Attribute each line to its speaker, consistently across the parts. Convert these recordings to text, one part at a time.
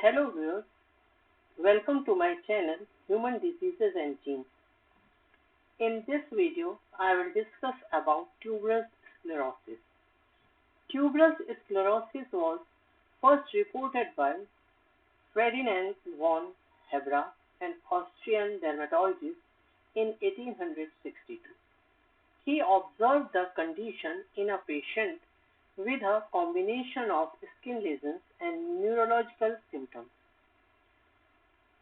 Speaker 1: Hello viewers, welcome to my channel Human Diseases and Genes. In this video, I will discuss about tuberous sclerosis. Tuberous sclerosis was first reported by Ferdinand von Hebra, an Austrian dermatologist, in 1862. He observed the condition in a patient with a combination of skin lesions and neurological symptoms.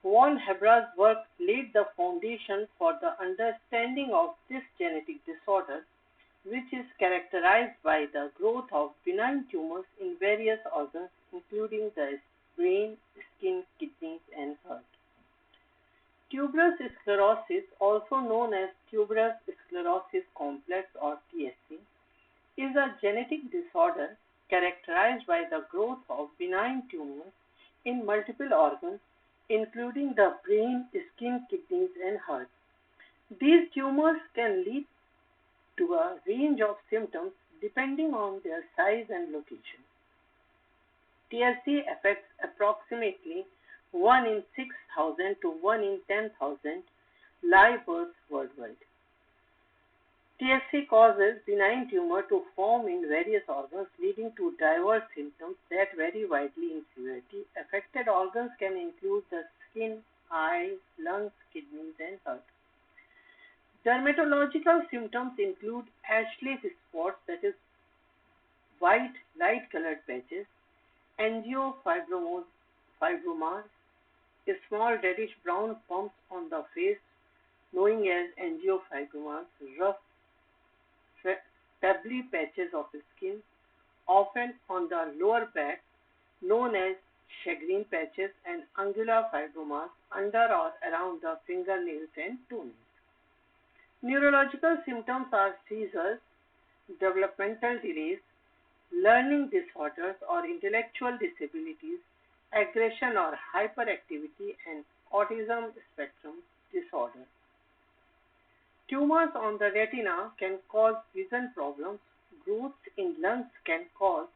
Speaker 1: Von Hebra's work laid the foundation for the understanding of this genetic disorder, which is characterized by the growth of benign tumors in various organs, including the brain, skin, kidneys, and heart. Tuberous sclerosis, also known as tuberous sclerosis complex or TSC, is a genetic disorder characterized by the growth of benign tumors in multiple organs, including the brain, skin, kidneys, and heart. These tumors can lead to a range of symptoms depending on their size and location. TSC affects approximately 1 in 6,000 to 1 in 10,000 live births worldwide. TSC causes benign tumor to form in various organs, leading to diverse symptoms that vary widely in severity. Affected organs can include the skin, eyes, lungs, kidneys, and heart. Dermatological symptoms include ash-leaf spots, that is, white light-colored patches, Angiofibromas, small reddish-brown bumps on the face, known as Angiofibromas, rough pebbly patches of skin, often on the lower back, known as Shagreen patches, and angular fibromas under or around the fingernails and toenails. Neurological symptoms are seizures, developmental delays, learning disorders or intellectual disabilities, aggression or hyperactivity, and autism spectrum disorder. Tumors on the retina can cause vision problems. Growths in lungs can cause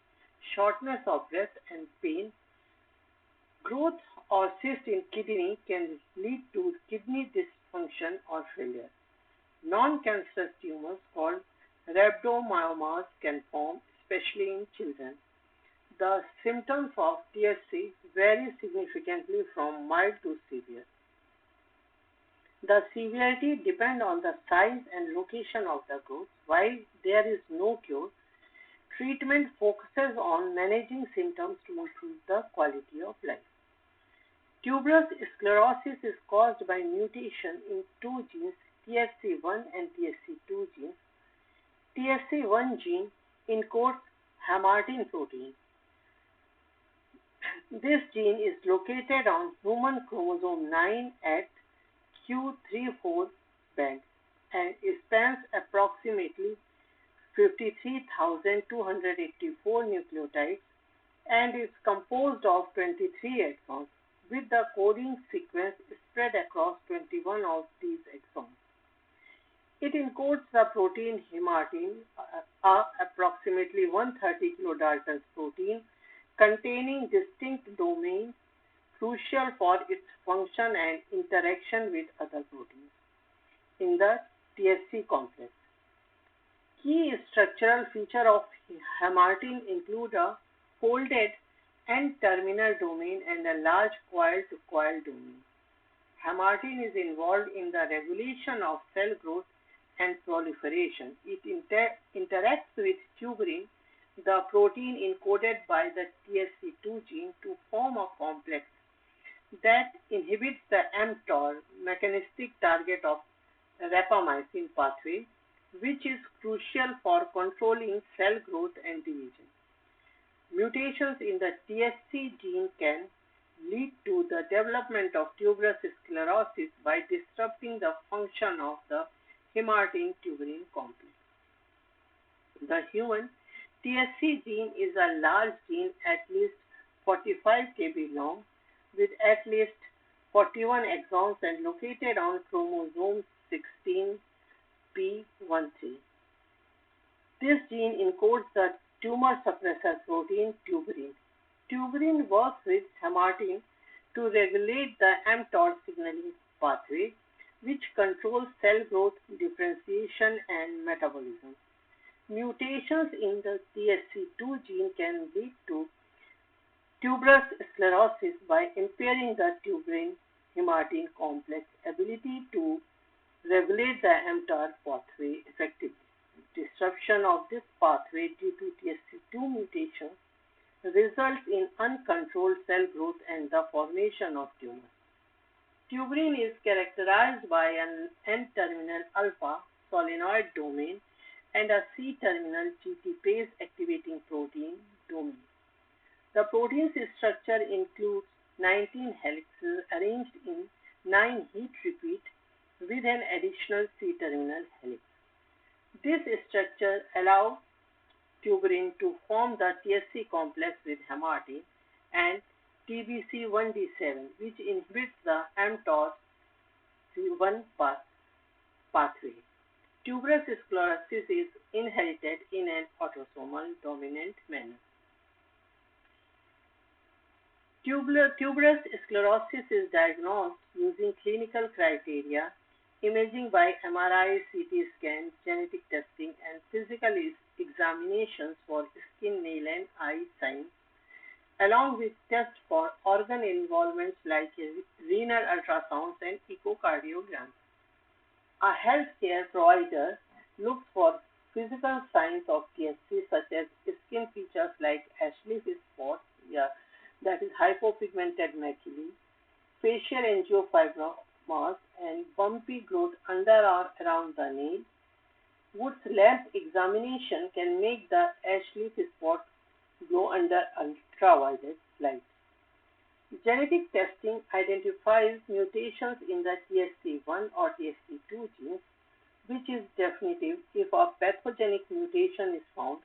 Speaker 1: shortness of breath and pain. Growth or cyst in kidney can lead to kidney dysfunction or failure. Non-cancerous tumors called rhabdomyomas can form, especially in children. The symptoms of TSC vary significantly from mild to severe. The severity depends on the size and location of the growth. While there is no cure, treatment focuses on managing symptoms to improve the quality of life. Tuberous sclerosis is caused by mutation in two genes, TSC1 and TSC2 genes. TSC1 gene encodes Hamartin protein. This gene is located on human chromosome 9 at Q34 band and spans approximately 53,284 nucleotides and is composed of 23 exons, with the coding sequence spread across 21 of these exons. It encodes the protein Hamartin, approximately 130 kilodaltons protein, containing distinct domains crucial for its function and interaction with other proteins in the TSC complex. Key structural features of Hamartin include a folded N-terminal domain and a large coil-to-coil domain. Hamartin is involved in the regulation of cell growth and proliferation. It interacts with tuberin, the protein encoded by the TSC2 gene, to form a complex that inhibits the mTOR, mechanistic target of rapamycin pathway, which is crucial for controlling cell growth and division. Mutations in the TSC gene can lead to the development of tuberous sclerosis by disrupting the function of the Hamartin-tuberin complex. The human TSC gene is a large gene at least 45 kb long, with at least 41 exons and located on chromosome 16p13. This gene encodes the tumor suppressor protein tuberin. Tuberin works with Hamartin to regulate the mTOR signaling pathway, which controls cell growth, differentiation, and metabolism. Mutations in the TSC2 gene can lead to tuberous sclerosis by impairing the tuberin Hamartin complex ability to regulate the mTOR pathway effectively. Disruption of this pathway due to TSC2 mutation results in uncontrolled cell growth and the formation of tumors. Tuberin is characterized by an N-terminal alpha solenoid domain and a C-terminal GTPase activating protein domain. The protein's structure includes 19 helices arranged in 9 heat repeats with an additional C-terminal helix. This structure allows tuberin to form the TSC complex with Hamartin and TBC1D7, which inhibits the mTOR1 pathway. Tuberous sclerosis is inherited in an autosomal dominant manner. Tuberous sclerosis is diagnosed using clinical criteria, imaging by MRI, CT scan, genetic testing, and physical examinations for skin, nail, and eye signs, along with tests for organ involvements like renal ultrasounds and echocardiograms. A healthcare provider looks for physical signs of TSC such as skin features like Ashley's spots, that is hypopigmented maculae, facial angiofibromas, and bumpy growth under or around the nail. Wood's lamp examination can make the Ashley's spot glow under ultraviolet light. Genetic testing identifies mutations in the TSC1 or TSC2 genes, which is definitive if a pathogenic mutation is found,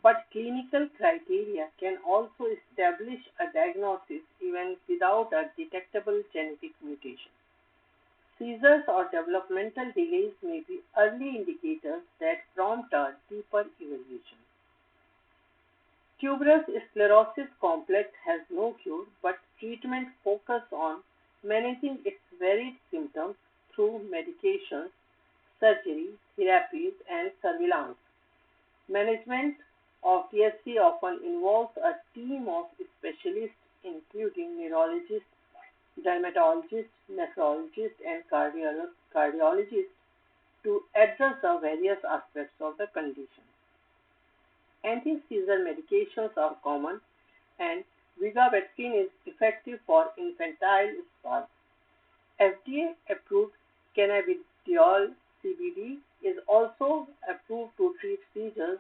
Speaker 1: but clinical criteria can also establish a diagnosis even without a detectable genetic mutation. Seizures or developmental delays may be early indicators that prompt a deeper evaluation. Tuberous sclerosis complex has no cure, but treatment focuses on managing its varied symptoms through medications, surgery, therapies, and surveillance. Management of TSC often involves a team of specialists including neurologists, dermatologists, nephrologists, and cardiologists to address the various aspects of the condition. Anti-seizure medications are common, and vigabatrin is effective for infantile spasms. FDA-approved cannabidiol (CBD) is also approved to treat seizures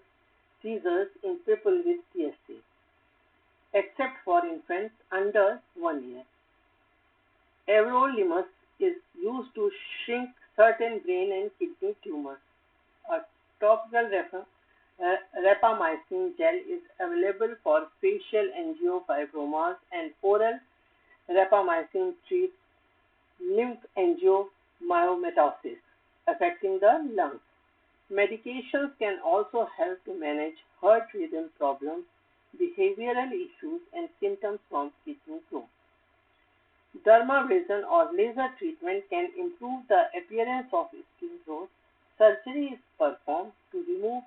Speaker 1: in people with TSC, except for infants under 1 year. Everolimus is used to shrink certain brain and kidney tumors. A topical rapamycin gel is available for facial angiofibromas, and oral rapamycin treats lymphangioleiomyomatosis, affecting the lungs. Medications can also help to manage heart rhythm problems, behavioral issues, and symptoms from kidney stones. Dermabrasion or laser treatment can improve the appearance of skin growth. Surgery is performed to remove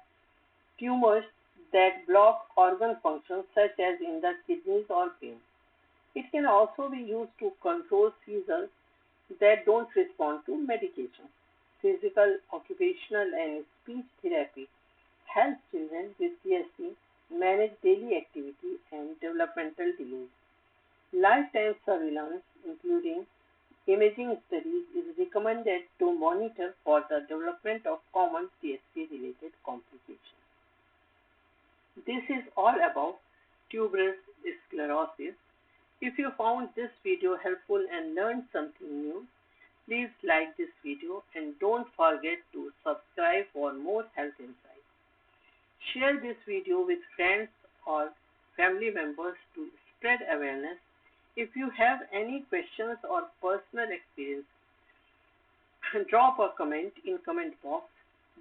Speaker 1: tumors that block organ functions such as in the kidneys or brain. It can also be used to control seizures that don't respond to medication. Physical, occupational, and speech therapy helps children with TSC manage daily activity and developmental delays. Lifetime surveillance, including imaging studies, is recommended to monitor for the development of common TSC-related complications. This is all about tuberous sclerosis. If you found this video helpful and learned something new, please like this video and don't forget to subscribe for more health insights. Share this video with friends or family members to spread awareness. If you have any questions or personal experience, drop a comment in comment box.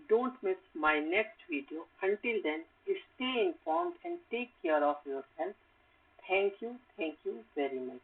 Speaker 1: Don't miss my next video. Until then, stay informed and take care of your health. Thank you very much.